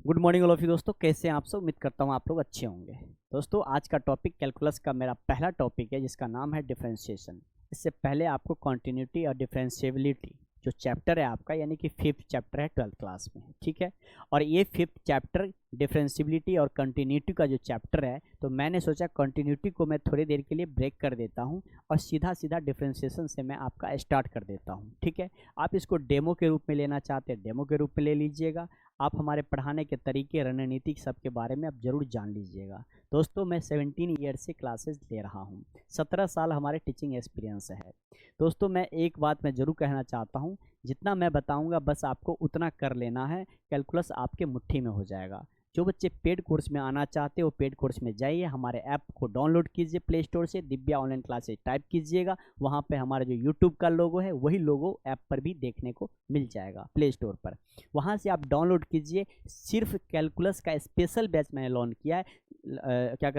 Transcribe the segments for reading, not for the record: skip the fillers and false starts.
Good morning all of you दोस्तों, कैसे हैं आप सब। उम्मीद करता हूँ आप लोग अच्छे होंगे। दोस्तों आज का टॉपिक कैलकुलस का मेरा पहला टॉपिक है जिसका नाम है डिफरेंशिएशन। इससे पहले आपको कॉन्टिन्यूटी और डिफरेंशिएबिलिटी जो चैप्टर है आपका, यानी कि 5th चैप्टर है 12th क्लास में, ठीक है। और ये 5th चैप्टर डिफरेंशिएबिलिटी और कंटिन्यूटी का जो चैप्टर है, तो मैंने सोचा कंटिन्यूटी को मैं थोड़ी देर के लिए ब्रेक कर देता हूँ और सीधा सीधा डिफरेंशिएशन से मैं आपका स्टार्ट कर देता हूँ, ठीक है। आप इसको डेमो के रूप में लेना चाहते हैं, डेमो के रूप में ले लीजिएगा। आप हमारे पढ़ाने के तरीके, रणनीति सब के बारे में आप ज़रूर जान लीजिएगा। दोस्तों मैं 17 ईयर से क्लासेस ले रहा हूँ, 17 साल हमारे टीचिंग एक्सपीरियंस है। दोस्तों मैं एक बात मैं ज़रूर कहना चाहता हूँ, जितना मैं बताऊँगा बस आपको उतना कर लेना है, कैलकुलस आपके मुट्ठी में हो जाएगा। जो बच्चे पेड कोर्स में आना चाहते हो पेड कोर्स में जाइए, हमारे ऐप को डाउनलोड कीजिए प्ले स्टोर से, दिव्या ऑनलाइन क्लासेज टाइप कीजिएगा। वहाँ पे हमारा जो यूट्यूब का लोगो है वही लोगो ऐप पर भी देखने को मिल जाएगा प्ले स्टोर पर। वहाँ से आप डाउनलोड कीजिए। सिर्फ कैलकुलस का स्पेशल बैच मैंने लॉन्च किया है,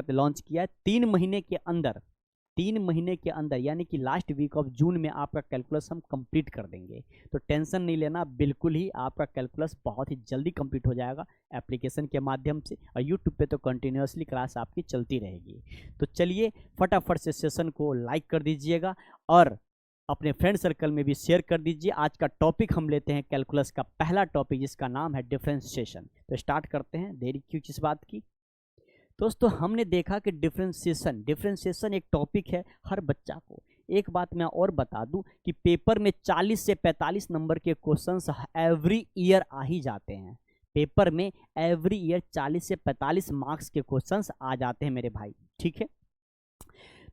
लॉन्च किया है 3 महीने के अंदर। 3 महीने के अंदर यानी कि लास्ट वीक ऑफ जून में आपका कैलकुलस हम कंप्लीट कर देंगे। तो टेंशन नहीं लेना, बिल्कुल ही आपका कैलकुलस बहुत ही जल्दी कंप्लीट हो जाएगा एप्लीकेशन के माध्यम से। और यूट्यूब पे तो कंटिन्यूसली क्लास आपकी चलती रहेगी। तो चलिए फटाफट से सेशन को लाइक कर दीजिएगा और अपने फ्रेंड सर्कल में भी शेयर कर दीजिए। आज का टॉपिक हम लेते हैं कैलकुलस का पहला टॉपिक जिसका नाम है डिफरेंशिएशन। तो स्टार्ट करते हैं, देरी क्यों किस बात की। दोस्तों हमने देखा कि डिफरेंशिएशन एक टॉपिक है हर बच्चा को। एक बात मैं और बता दूं कि पेपर में 40 से 45 नंबर के क्वेश्चंस एवरी ईयर आ ही जाते हैं। पेपर में एवरी ईयर 40 से 45 मार्क्स के क्वेश्चंस आ जाते हैं मेरे भाई, ठीक है।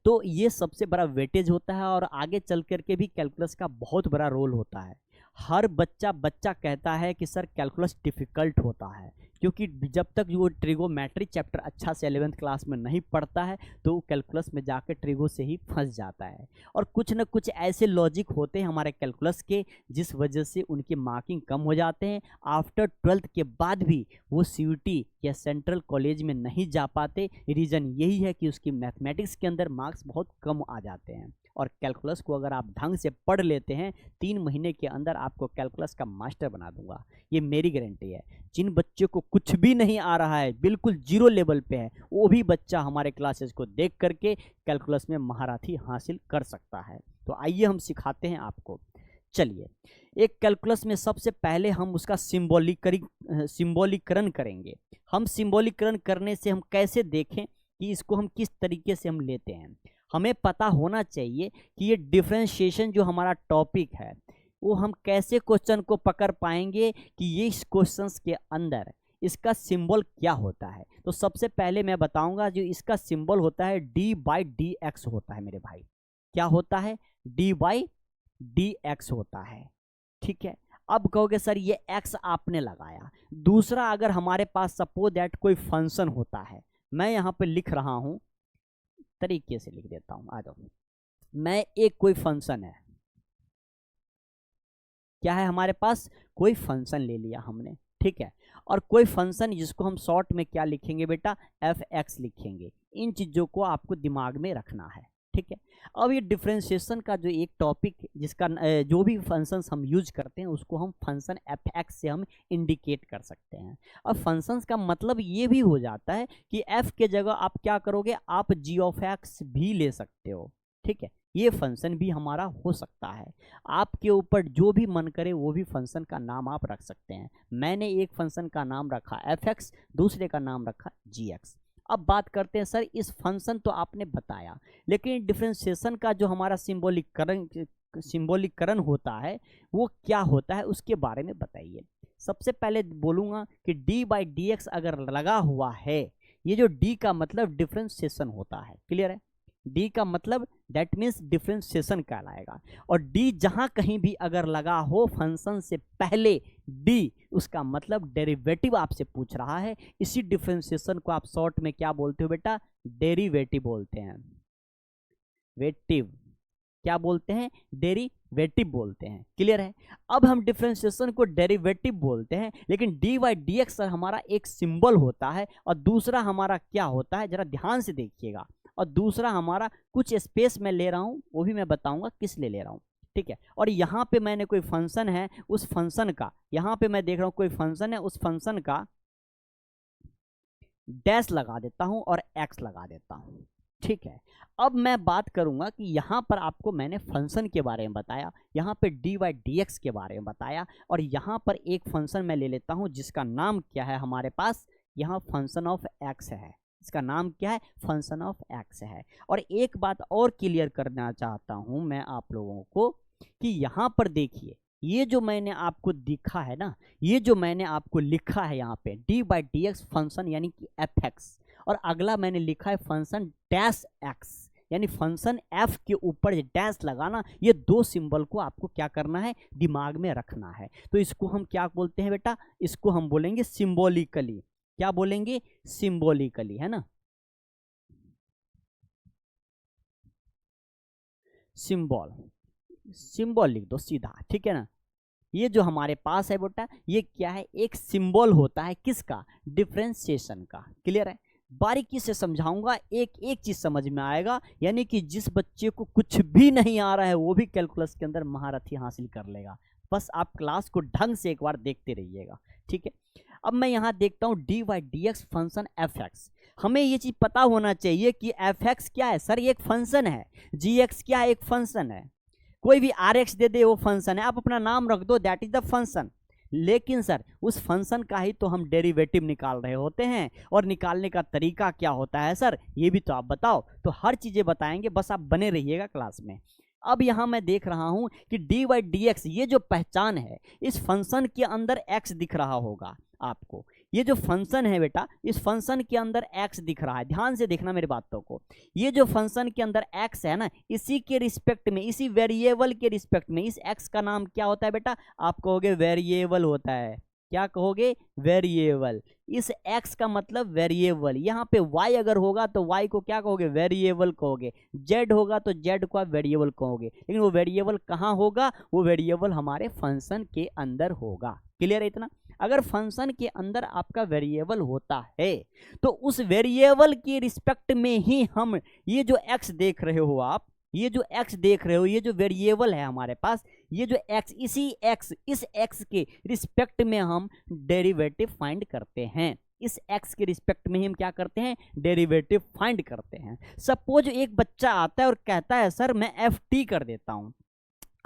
तो ये सबसे बड़ा वेटेज होता है और आगे चल करके भी कैलकुलस का बहुत बड़ा रोल होता है। हर बच्चा कहता है कि सर कैलकुलस डिफ़िकल्ट होता है, क्योंकि जब तक वो ट्रिगोमेट्री चैप्टर अच्छा से 11th क्लास में नहीं पढ़ता है तो वो कैलकुलस में जाकर ट्रिगो से ही फंस जाता है। और कुछ न कुछ ऐसे लॉजिक होते हैं हमारे कैलकुलस के जिस वजह से उनकी मार्किंग कम हो जाते हैं। आफ्टर 12th के बाद भी वो सीयूटी या सेंट्रल कॉलेज में नहीं जा पाते। रीज़न यही है कि उसकी मैथमेटिक्स के अंदर मार्क्स बहुत कम आ जाते हैं। और कैलकुलस को अगर आप ढंग से पढ़ लेते हैं 3 महीने के अंदर आपको कैलकुलस का मास्टर बना दूंगा, ये मेरी गारंटी है। जिन बच्चों को कुछ भी नहीं आ रहा है, बिल्कुल जीरो लेवल पे है, वो भी बच्चा हमारे क्लासेस को देख करके कैलकुलस में महारथी हासिल कर सकता है। तो आइए हम सिखाते हैं आपको। चलिए एक कैलकुलस में सबसे पहले हम उसका सिंबॉलिकरण करेंगे। हम सिंबॉलिकरण करने से हम कैसे देखें कि इसको हम किस तरीके से हम लेते हैं। हमें पता होना चाहिए कि ये डिफरेंशिएशन जो हमारा टॉपिक है वो हम कैसे क्वेश्चन को पकड़ पाएंगे कि ये इस क्वेश्चंस के अंदर इसका सिंबल क्या होता है। तो सबसे पहले मैं बताऊंगा जो इसका सिंबल होता है d/dx होता है मेरे भाई। क्या होता है? d/dx होता है, ठीक है। अब कहोगे सर ये x आपने लगाया। दूसरा, अगर हमारे पास सपोज दैट कोई फंक्शन होता है, मैं यहाँ पे लिख रहा हूं, तरीके से लिख देता हूं, आ जाओ। मैं एक कोई फंक्शन है, क्या है हमारे पास, कोई फंक्शन ले लिया हमने, ठीक है। और कोई फंक्शन जिसको हम शॉर्ट में क्या लिखेंगे बेटा, f(x) लिखेंगे। इन चीज़ों को आपको दिमाग में रखना है, ठीक है। अब ये डिफरेंशिएशन का जो एक टॉपिक जिसका जो भी फंक्शंस हम यूज करते हैं उसको हम फंक्शन f(x) से हम इंडिकेट कर सकते हैं। अब फंक्शंस का मतलब ये भी हो जाता है कि f के जगह आप क्या करोगे, आप g(x) भी ले सकते हो, ठीक है। ये फंक्शन भी हमारा हो सकता है। आपके ऊपर जो भी मन करे वो भी फंक्शन का नाम आप रख सकते हैं। मैंने एक फंक्शन का नाम रखा f(x), दूसरे का नाम रखा g(x). अब बात करते हैं सर इस फंक्शन तो आपने बताया, लेकिन डिफरेंशिएशन का जो हमारा सिंबॉलिकरण होता है वो क्या होता है उसके बारे में बताइए। सबसे पहले बोलूँगा कि d/dx अगर लगा हुआ है, ये जो d का मतलब डिफरेंशिएशन होता है, क्लियर है। d का मतलब दैट मीन्स डिफरेंशिएशन कहलाएगा। और d जहां कहीं भी अगर लगा हो फंक्शन से पहले d, उसका मतलब डेरिवेटिव आपसे पूछ रहा है। इसी डिफरेंशिएशन को आप शॉर्ट में क्या बोलते हो बेटा, डेरिवेटिव बोलते हैं। वेटिव क्या बोलते हैं, डेरिवेटिव बोलते हैं, क्लियर है। अब हम डिफरेंशिएशन को डेरिवेटिव बोलते हैं, लेकिन d/dx हमारा एक सिंबल होता है और दूसरा हमारा क्या होता है, जरा ध्यान से देखिएगा। और दूसरा हमारा कुछ स्पेस में ले रहा हूं, वो भी मैं बताऊंगा किस लिए ले रहा हूं, ठीक है। और यहाँ पे मैंने कोई फंक्शन है, उस फंक्शन का, यहाँ पे मैं देख रहा हूँ कोई फंक्शन है, उस फंक्शन का डैश लगा देता हूँ और एक्स लगा देता हूँ। ठीक है, अब मैं बात करूंगा कि यहाँ पर आपको मैंने फंक्शन के बारे में बताया, यहाँ पे डी वाई डी एक्स के बारे में बताया, और यहाँ पर एक फंक्शन मैं ले लेता हूँ जिसका नाम क्या है हमारे पास, यहाँ फंक्शन ऑफ एक्स है। इसका नाम क्या है, फंक्शन ऑफ एक्स है। और एक बात और क्लियर करना चाहता हूँ मैं आप लोगों को कि यहाँ पर देखिए, ये जो मैंने आपको दिखा है ना, ये जो मैंने आपको लिखा है यहाँ पे D by d x function यानी कि एफ एक्स, और अगला मैंने लिखा है फंक्शन डैश एक्स, यानी फंक्शन एफ के ऊपर डैश लगाना। ये दो सिंबल को आपको क्या करना है, दिमाग में रखना है। तो इसको हम क्या बोलते हैं बेटा, इसको हम बोलेंगे सिंबॉलिकली। क्या बोलेंगे, सिंबॉलिकली, है ना, सिंबल, सिंबल लिख दो सीधा, ठीक है ना। ये जो हमारे पास है बेटा, ये क्या है, एक सिंबल होता है किसका, डिफरेंशिएशन का। क्लियर है, बारीकी से समझाऊंगा, एक एक चीज समझ में आएगा, यानी कि जिस बच्चे को कुछ भी नहीं आ रहा है वो भी कैलकुलस के अंदर महारथी हासिल कर लेगा। बस आप क्लास को ढंग से एक बार देखते रहिएगा, ठीक है। अब मैं यहाँ देखता हूँ d y d x function f x. हमें ये चीज पता होना चाहिए कि एफ एक्स क्या है, सर ये एक फंक्शन है, जी एक्स क्या है, एक फंक्शन है। कोई भी आर एक्स दे दे वो फंक्शन है, आप अपना नाम रख दो, दैट इज द फंक्शन। लेकिन सर उस फंक्शन का ही तो हम डेरिवेटिव निकाल रहे होते हैं, और निकालने का तरीका क्या होता है सर, ये भी तो आप बताओ। तो हर चीजें बताएंगे, बस आप बने रहिएगा क्लास में। अब यहाँ मैं देख रहा हूँ कि डी वाई डी एक्स, ये जो पहचान है, इस फंक्शन के अंदर एक्स दिख रहा होगा आपको। ये जो फंक्शन है बेटा, इस फंक्शन के अंदर एक्स दिख रहा है, ध्यान से देखना मेरी बातों को। ये जो फंक्शन के अंदर एक्स है ना, इसी के रिस्पेक्ट में, इसी वेरिएबल के रिस्पेक्ट में, इस एक्स का नाम क्या होता है बेटा, आप कहोगे वेरिएबल होता है। क्या कहोगे, वेरिएबल। इस x का मतलब वेरिएबल। यहाँ पे y अगर होगा तो y को क्या कहोगे, वेरिएबल कहोगे। z होगा तो z को आप वेरिएबल कहोगे, लेकिन वो वेरिएबल कहाँ होगा, वो वेरिएबल हमारे फंक्शन के अंदर होगा। क्लियर है इतना। अगर फंक्शन के अंदर आपका वेरिएबल होता है तो उस वेरिएबल के रिस्पेक्ट में ही हम ये जो x देख रहे हो आप, ये जो x देख रहे हो, ये जो वेरिएबल है हमारे पास, ये जो x, इसी x, इस x के रिस्पेक्ट में हम डेरिवेटिव फाइंड करते हैं। इस x के रिस्पेक्ट में ही हम क्या करते हैं, डेरिवेटिव फाइंड करते हैं। सपोज एक बच्चा आता है और कहता है सर मैं एफ टी कर देता हूं।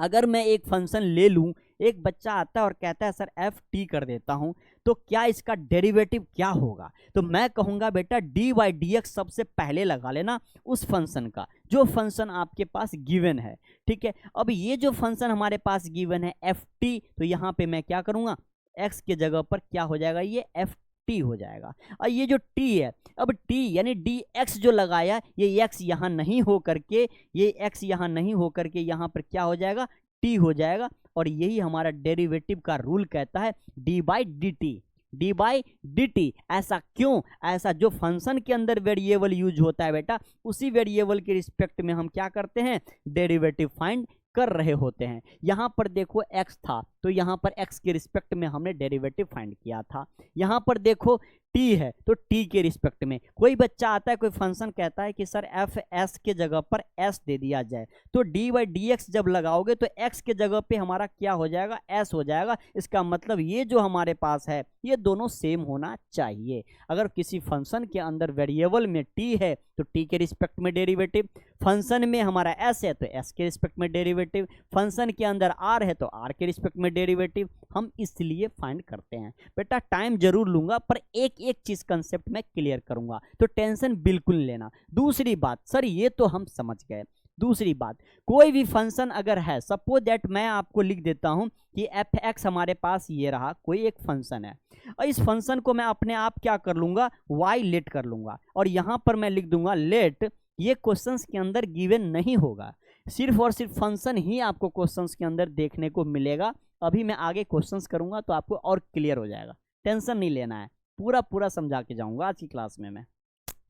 अगर मैं एक फंक्शन ले लूं, एक बच्चा आता है और कहता है सर एफ टी कर देता हूं, तो क्या इसका डेरिवेटिव क्या होगा, तो मैं कहूंगा बेटा डी वाई डी एक्स सबसे पहले लगा लेना उस फंक्शन का जो फंक्शन आपके पास गिवन है। ठीक है, अब ये जो फंक्शन हमारे पास गिवन है एफ टी, तो यहाँ पे मैं क्या करूंगा, एक्स के जगह पर क्या हो जाएगा, ये एफ टी हो जाएगा। और ये जो t है, अब t यानी डी एक्स जो लगाया, ये x यहाँ नहीं हो करके, ये x यहाँ नहीं हो करके यहाँ पर क्या हो जाएगा, t हो जाएगा। और यही हमारा डेरिवेटिव का रूल कहता है D by D T, D by D T. ऐसा क्यों, ऐसा जो फंक्शन के अंदर वेरिएबल यूज होता है बेटा, उसी वेरिएबल के रिस्पेक्ट में हम क्या करते हैं, डेरिवेटिव फाइंड कर रहे होते हैं। यहाँ पर देखो x था, तो यहाँ पर x के रिस्पेक्ट में हमने डेरिवेटिव फाइंड किया था। यहाँ पर देखो t है, तो t के रिस्पेक्ट में। कोई बच्चा आता है, कोई फंक्शन कहता है कि सर एफ एस के जगह पर s दे दिया जाए, तो डी वाई डी एक्स जब लगाओगे तो x के जगह पे हमारा क्या हो जाएगा, s हो जाएगा। इसका मतलब ये जो हमारे पास है ये दोनों सेम होना चाहिए। अगर किसी फंक्शन के अंदर वेरिएबल में t है तो t के रिस्पेक्ट में डेरिवेटिव, फंक्शन में हमारा s है तो s के रिस्पेक्ट में डेरिवेटिव, फंक्शन के अंदर r है तो r के रिस्पेक्ट में डेरिवेटिव। हम इसलिए फाइंड करते हैं। बेटा टाइम जरूर लूंगा, पर एक एक चीज कंसेप्ट में क्लियर करूंगा, तो टेंशन बिल्कुल लेना। दूसरी बात, सर ये तो हम समझ गए। दूसरी बात, कोई भी फंक्शन अगर है, सपोज दैट मैं आपको लिख देता हूं कि एफ एक्स हमारे पास ये रहा, कोई एक फंक्शन है, और इस फंक्शन को मैं अपने आप क्या कर लूंगा, वाई लेट कर लूंगा, और यहां पर मैं लिख दूंगा लेट। ये क्वेश्चंस के अंदर गिवन नहीं होगा, सिर्फ और सिर्फ फंक्शन ही आपको क्वेश्चंस के अंदर देखने को मिलेगा। अभी मैं आगे क्वेश्चंस करूंगा तो आपको और क्लियर हो जाएगा, टेंशन नहीं लेना है, पूरा पूरा समझा के जाऊंगा आज की क्लास में मैं।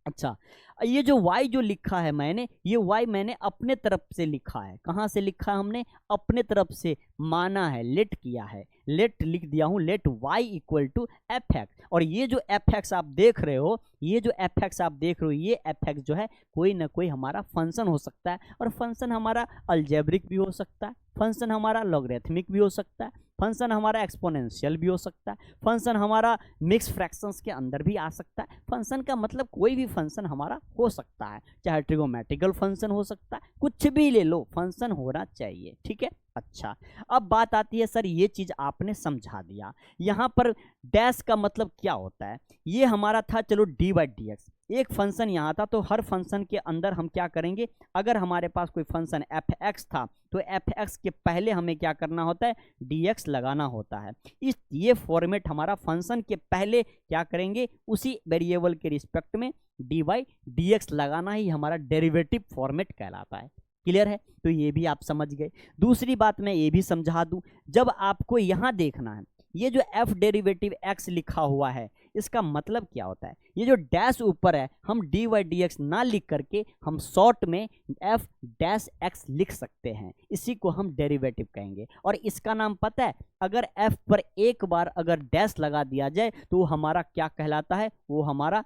अच्छा, ये जो y जो लिखा है मैंने, ये y मैंने अपने तरफ से लिखा है। कहाँ से लिखा है हमने, अपने तरफ से माना है, लेट किया है, लेट लिख दिया हूँ, let y equal to f x. और ये जो एफ एक्स आप देख रहे हो, ये जो एफ एक्स आप देख रहे हो, ये एफ एक्स जो है कोई ना कोई हमारा फंक्शन हो सकता है, और फंक्शन हमारा अलजेब्रिक भी हो सकता है, फंक्शन हमारा लॉगरिथमिक भी हो सकता है, फंक्शन हमारा एक्सपोनेंशियल भी हो सकता है, फंक्शन हमारा मिक्स फ्रैक्शंस के अंदर भी आ सकता है। फंक्शन का मतलब कोई भी फंक्शन हमारा हो सकता है, चाहे ट्रिगोमेट्रिकल फंक्शन हो सकता है, कुछ भी ले लो, फंक्शन होना चाहिए, ठीक है। अच्छा, अब बात आती है सर ये चीज आपने समझा दिया, यहाँ पर डैश का मतलब क्या होता है। ये हमारा था चलो डी बाई डी एक्स, एक फंक्शन यहाँ था, तो हर फंक्शन के अंदर हम क्या करेंगे, अगर हमारे पास कोई फंक्शन एफ एक्स था तो एफ एक्स के पहले हमें क्या करना होता है, डी एक्स लगाना होता है। इस ये फॉर्मेट हमारा फंक्शन के पहले क्या करेंगे, उसी वेरिएबल के रिस्पेक्ट में डी बाई डी एक्स लगाना ही हमारा डेरिवेटिव फॉर्मेट कहलाता है। क्लियर है, तो ये भी आप समझ गए। दूसरी बात मैं ये भी समझा दूं, जब आपको यहाँ देखना है ये जो एफ डेरिवेटिव एक्स लिखा हुआ है इसका मतलब क्या होता है, ये जो डैश ऊपर है हम डी वाई डी एक्स ना लिख करके हम शॉर्ट में एफ डैश एक्स लिख सकते हैं, इसी को हम डेरिवेटिव कहेंगे। और इसका नाम पता है, अगर एफ पर एक बार अगर डैश लगा दिया जाए तो वो हमारा क्या कहलाता है, वो हमारा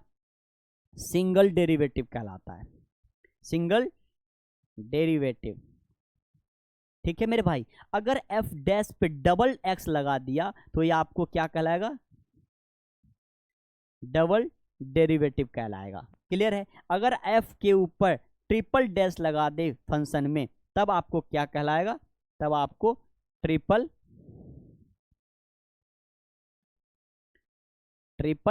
सिंगल डेरिवेटिव कहलाता है, सिंगल डेरिवेटिव। ठीक है मेरे भाई, अगर एफ डैश पे डबल एक्स लगा दिया तो ये आपको क्या कहलाएगा, डबल डेरिवेटिव कहलाएगा। क्लियर है, अगर एफ के ऊपर ट्रिपल डैश लगा दे फंक्शन में तब आपको क्या कहलाएगा, तब आपको ट्रिपल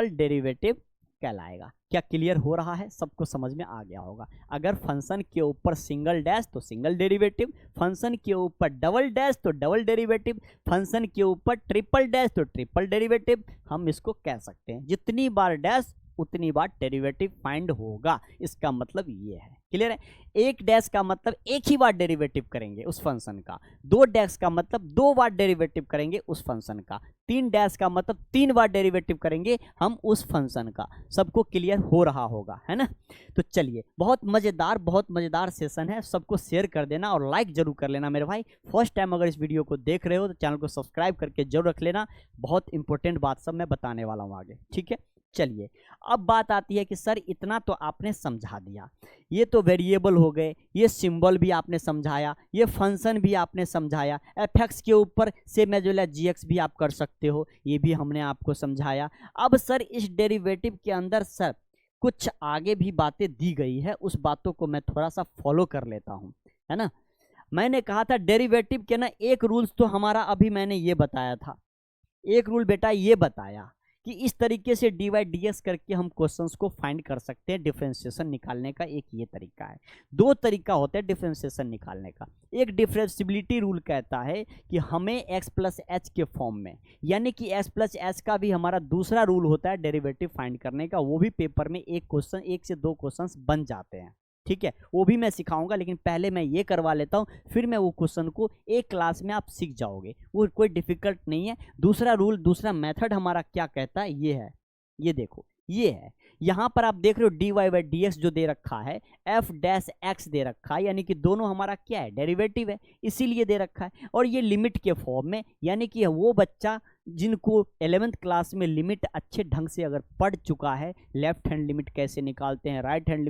डेरिवेटिव कहलाएगा। क्या क्लियर हो रहा है, सबको समझ में आ गया होगा। अगर फंक्शन के ऊपर सिंगल डैश तो सिंगल डेरिवेटिव, फंक्शन के ऊपर डबल डैश तो डबल डेरिवेटिव, फंक्शन के ऊपर ट्रिपल डैश तो ट्रिपल डेरिवेटिव, हम इसको कह सकते हैं। जितनी बार डैश उतनी बार डेरिवेटिव फाइंड होगा, इसका मतलब ये है। क्लियर है, एक डैश का मतलब एक ही बार डेरिवेटिव करेंगे उस फंक्शन का, दो डैश का मतलब दो बार डेरिवेटिव करेंगे उस फंक्शन का, तीन डैश का मतलब तीन बार डेरिवेटिव करेंगे हम उस फंक्शन का। सबको क्लियर हो रहा होगा, है ना। तो चलिए, बहुत मज़ेदार सेशन है, सबको शेयर कर देना और लाइक जरूर कर लेना मेरे भाई। फर्स्ट टाइम अगर इस वीडियो को देख रहे हो तो चैनल को सब्सक्राइब करके जरूर रख लेना, बहुत इंपॉर्टेंट बात सब मैं बताने वाला हूँ आगे, ठीक है। चलिए, अब बात आती है कि सर इतना तो आपने समझा दिया, ये तो वेरिएबल हो गए, ये सिंबल भी आपने समझाया, ये फंक्शन भी आपने समझाया, एफ एक्स के ऊपर से मैं जो है जी एक्स भी आप कर सकते हो, ये भी हमने आपको समझाया। अब सर इस डेरिवेटिव के अंदर सर कुछ आगे भी बातें दी गई है, उस बातों को मैं थोड़ा सा फॉलो कर लेता हूँ, है ना। मैंने कहा था डेरिवेटिव के ना एक रूल्स तो हमारा अभी मैंने ये बताया था, एक रूल बेटा ये बताया कि इस तरीके से डी वाई डी एक्स करके हम क्वेश्चंस को फाइंड कर सकते हैं। डिफरेंशिएशन निकालने का एक ये तरीका है, दो तरीका होता है डिफरेंशिएशन निकालने का। एक डिफरेंशिएबिलिटी रूल कहता है कि हमें x प्लस एच के फॉर्म में, यानी कि x प्लस एच का भी हमारा दूसरा रूल होता है डेरिवेटिव फाइंड करने का, वो भी पेपर में एक क्वेश्चन, एक से दो क्वेश्चन बन जाते हैं, ठीक है। वो भी मैं सिखाऊंगा, लेकिन पहले मैं ये करवा लेता हूँ, फिर मैं वो क्वेश्चन को एक क्लास में आप सीख जाओगे, वो कोई डिफिकल्ट नहीं है। दूसरा रूल, दूसरा मेथड हमारा क्या कहता है, ये है, ये देखो, ये है। यहाँ पर आप देख रहे हो d y by d x जो दे रखा है, एफ डैश एक्स दे रखा है, यानी कि दोनों हमारा क्या है, डेरिवेटिव है, इसीलिए दे रखा है। और ये लिमिट के फॉर्म में, यानी कि वो बच्चा जिनको 11th क्लास में लिमिट अच्छे ढंग से अगर पढ़ चुका है, लेफ्ट हैंड लिमिट कैसे निकालते हैं, राइट हैंड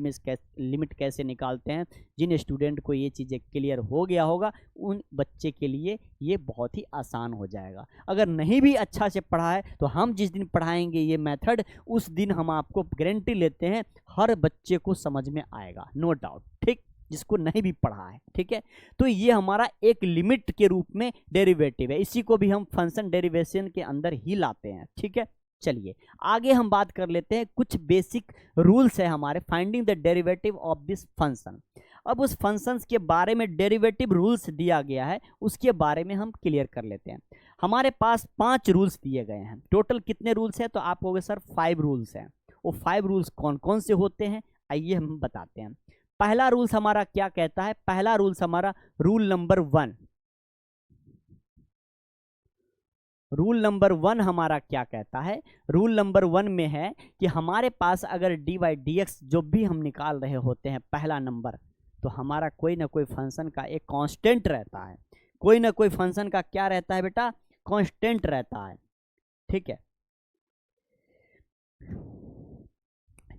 लिमिट कैसे निकालते हैं, जिन स्टूडेंट को ये चीज़ें क्लियर हो गया होगा, उन बच्चे के लिए ये बहुत ही आसान हो जाएगा। अगर नहीं भी अच्छा से पढ़ा है तो हम जिस दिन पढ़ाएंगे ये मेथड, उस दिन हम आपको गारंटी लेते हैं हर बच्चे को समझ में आएगा, नो डाउट, ठीक, जिसको नहीं भी पढ़ा है, ठीक है। तो ये हमारा एक लिमिट के रूप में डेरिवेटिव है, इसी को भी हम फंक्शन डेरिवेशन के अंदर ही लाते हैं, ठीक है। चलिए आगे हम बात कर लेते हैं, कुछ बेसिक रूल्स है हमारे finding the derivative of this function. अब उस फंक्शंस के बारे में डेरिवेटिव रूल्स दिया गया है, उसके बारे में हम क्लियर कर लेते हैं। हमारे पास 5 रूल्स दिए गए हैं, टोटल कितने रूल्स हैं, तो आप कहोगे सर 5 रूल्स हैं। वो 5 रूल्स कौन कौन से होते हैं, आइए हम बताते हैं। पहला रूल्स हमारा क्या कहता है, पहला रूल्स हमारा रूल नंबर 1, रूल नंबर 1 हमारा क्या कहता है, रूल नंबर 1 में है कि हमारे पास अगर डी वाई डी एक्स जो भी हम निकाल रहे होते हैं पहला नंबर, तो हमारा कोई ना कोई फंक्शन का एक कांस्टेंट रहता है, कोई ना कोई फंक्शन का क्या रहता है बेटा, कांस्टेंट रहता है, ठीक है,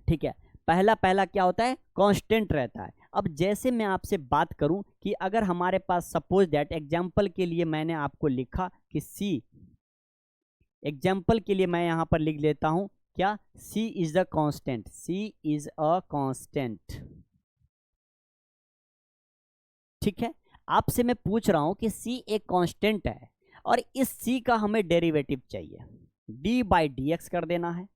ठीक है। पहला पहला क्या होता है, कांस्टेंट रहता है। अब जैसे मैं आपसे बात करूं कि अगर हमारे पास सपोज दैट एग्जांपल के लिए मैंने आपको लिखा कि सी, एग्जांपल के लिए मैं यहां पर लिख लेता हूं क्या, C is the constant, C is a constant. ठीक है, आपसे मैं पूछ रहा हूं कि सी एक कांस्टेंट है और इस सी का हमें डेरिवेटिव चाहिए, डी बाई डी एक्स कर देना है।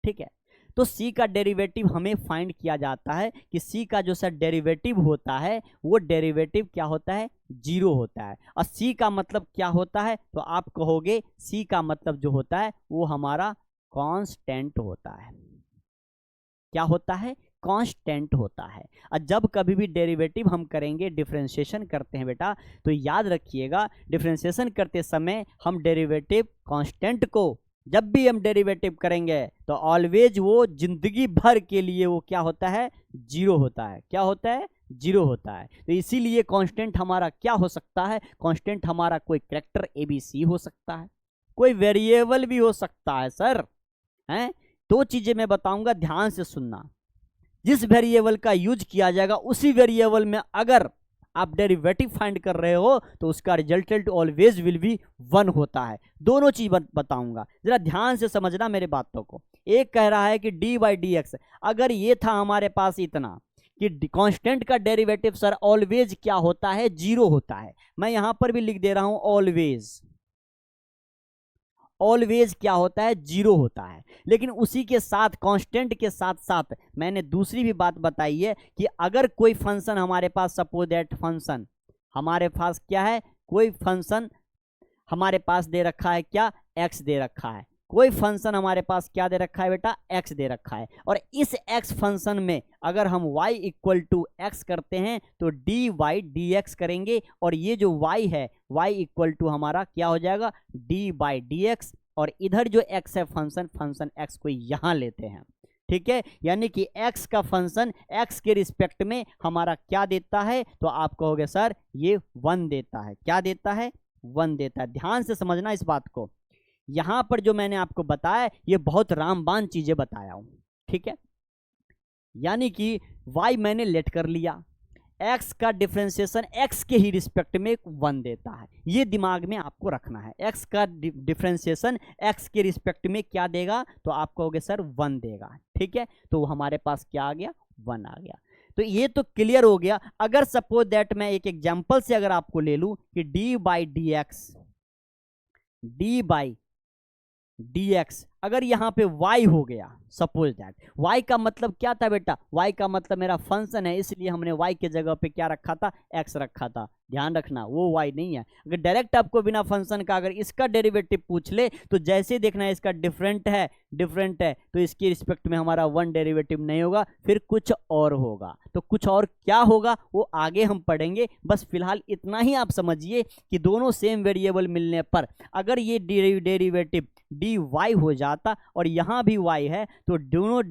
ठीक है, तो सी का डेरिवेटिव हमें फाइंड किया जाता है कि सी का जो सर डेरिवेटिव होता है वो डेरिवेटिव क्या होता है, जीरो होता है। और सी का मतलब क्या होता है, तो आप कहोगे सी का मतलब जो होता है वो हमारा कांस्टेंट होता है। क्या होता है, कांस्टेंट होता है। और जब कभी भी डेरिवेटिव हम करेंगे, डिफरेंशिएशन करते हैं बेटा, तो याद रखिएगा डिफरेंशिएशन करते समय हम डेरिवेटिव कांस्टेंट को जब भी हम डेरिवेटिव करेंगे तो ऑलवेज वो जिंदगी भर के लिए वो क्या होता है, जीरो होता है। क्या होता है, जीरो होता है। तो इसीलिए कांस्टेंट हमारा क्या हो सकता है, कांस्टेंट हमारा कोई कैरेक्टर एबीसी हो सकता है, कोई वेरिएबल भी हो सकता है सर। हैं, दो चीजें मैं बताऊंगा, ध्यान से सुनना। जिस वेरिएबल का यूज किया जाएगा उसी वेरिएबल में अगर आप डेरिवेटिव फाइंड कर रहे हो तो उसका रिजल्टेंट ऑलवेज विल बी 1 होता है। दोनों चीज बताऊंगा, जरा ध्यान से समझना मेरे बातों को। एक कह रहा है कि डी बाई डी एक्स, अगर ये था हमारे पास इतना कि कांस्टेंट का डेरिवेटिव सर ऑलवेज क्या होता है, जीरो होता है। मैं यहां पर भी लिख दे रहा हूं ऑलवेज, ऑलवेज क्या होता है, जीरो होता है। लेकिन उसी के साथ कांस्टेंट के साथ साथ मैंने दूसरी भी बात बताई है कि अगर कोई फंक्शन हमारे पास, सपोज दैट फंक्शन हमारे पास क्या है, कोई फंक्शन हमारे पास दे रखा है क्या, एक्स दे रखा है। कोई फंक्शन हमारे पास क्या दे रखा है बेटा, एक्स दे रखा है। और इस एक्स फंक्शन में अगर हम y इक्वल टू एक्स करते हैं तो डी वाई डी एक्स करेंगे, और ये जो y है y इक्वल टू हमारा क्या हो जाएगा, डी बाई डी एक्स। और इधर जो x है फंक्शन x को यहाँ लेते हैं। ठीक है, यानी कि x का फंक्शन x के रिस्पेक्ट में हमारा क्या देता है, तो आप कहोगे सर ये 1 देता है। क्या देता है, 1 देता है। ध्यान से समझना इस बात को। यहां पर जो मैंने आपको बताया ये बहुत रामबान चीजें बताया हूं। ठीक है, यानी कि y मैंने लेट कर लिया, x का डिफरेंशिएशन x के ही रिस्पेक्ट में 1 देता है। ये दिमाग में आपको रखना है, x का डिफरेंशिएशन x के रिस्पेक्ट में क्या देगा, तो आप कहोगे सर 1 देगा। ठीक है, तो हमारे पास क्या आ गया, 1 आ गया। तो ये तो क्लियर हो गया। अगर सपोज दैट मैं एक एग्जांपल से अगर आपको ले लूं कि D by d x, D by d x अगर यहाँ पे y हो गया, सपोज दैट y का मतलब क्या था बेटा, y का मतलब मेरा फंक्शन है, इसलिए हमने y के जगह पे क्या रखा था, x रखा था। ध्यान रखना वो y नहीं है। अगर डायरेक्ट आपको बिना फंक्शन का अगर इसका डेरिवेटिव पूछ ले तो जैसे देखना है इसका डिफरेंट है तो इसके रिस्पेक्ट में हमारा 1 डेरिवेटिव नहीं होगा, फिर कुछ और होगा। तो कुछ और क्या होगा वो आगे हम पढ़ेंगे। बस फिलहाल इतना ही आप समझिए कि दोनों सेम वेरिएबल मिलने पर अगर ये डेरिवेटिव डी वाई हो जाता और यहाँ भी y है तो दोनों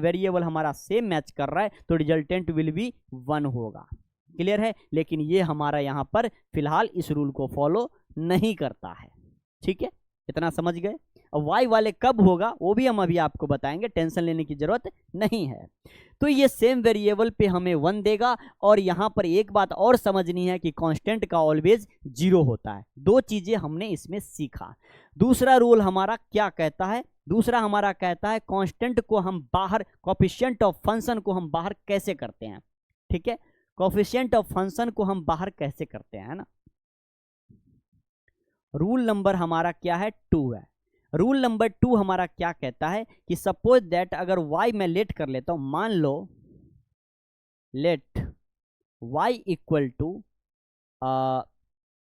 वेरिएबल हमारा सेम मैच कर रहा है, तो रिजल्टेंट विल बी 1 होगा। क्लियर है, लेकिन ये हमारा यहाँ पर फिलहाल इस रूल को फॉलो नहीं करता है। ठीक है, इतना समझ गए। अब y वाले कब होगा वो भी हम अभी आपको बताएंगे, टेंशन लेने की जरूरत नहीं है। तो ये सेम वेरिएबल पे हमें 1 देगा। और यहाँ पर एक बात और समझनी है कि कांस्टेंट का ऑलवेज 0 होता है। दो चीजें हमने इसमें सीखा। दूसरा रूल हमारा क्या कहता है, दूसरा हमारा कहता है कांस्टेंट को हम बाहर, कोएफिशिएंट ऑफ फंक्शन को हम बाहर कैसे करते हैं। ठीक है, कोएफिशिएंट ऑफ फंक्शन को हम बाहर कैसे करते हैं ना। रूल नंबर हमारा क्या है, 2 है। रूल नंबर 2 हमारा क्या कहता है कि सपोज दैट अगर y मैं लेट कर लेता हूं, मान लो let y equal to